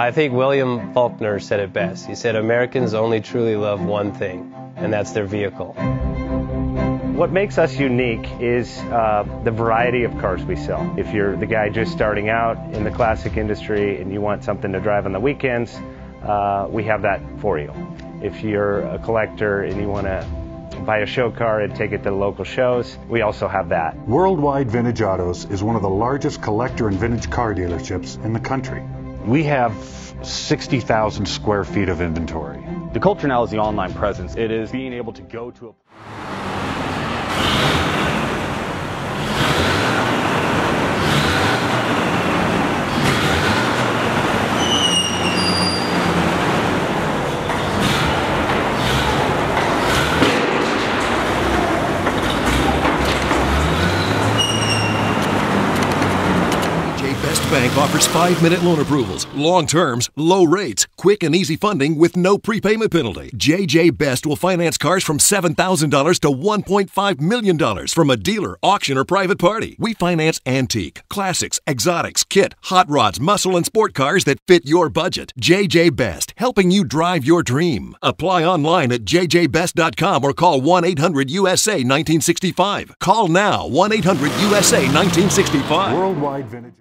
I think William Faulkner said it best. He said, Americans only truly love one thing, and that's their vehicle. What makes us unique is the variety of cars we sell. If you're the guy just starting out in the classic industry and you want something to drive on the weekends, we have that for you. If you're a collector and you want to buy a show car and take it to the local shows, we also have that. Worldwide Vintage Autos is one of the largest collector and vintage car dealerships in the country. We have 60,000 square feet of inventory. The culture now is the online presence. It is being able to go to a... Bank offers 5-minute loan approvals, long terms, low rates, quick and easy funding with no prepayment penalty. JJ Best will finance cars from $7,000 to $1.5 million from a dealer, auction, or private party. We finance antique, classics, exotics, kit, hot rods, muscle, and sport cars that fit your budget. JJ Best, helping you drive your dream. Apply online at jjbest.com or call 1-800-USA-1965. Call now, 1-800-USA-1965. Worldwide Vintage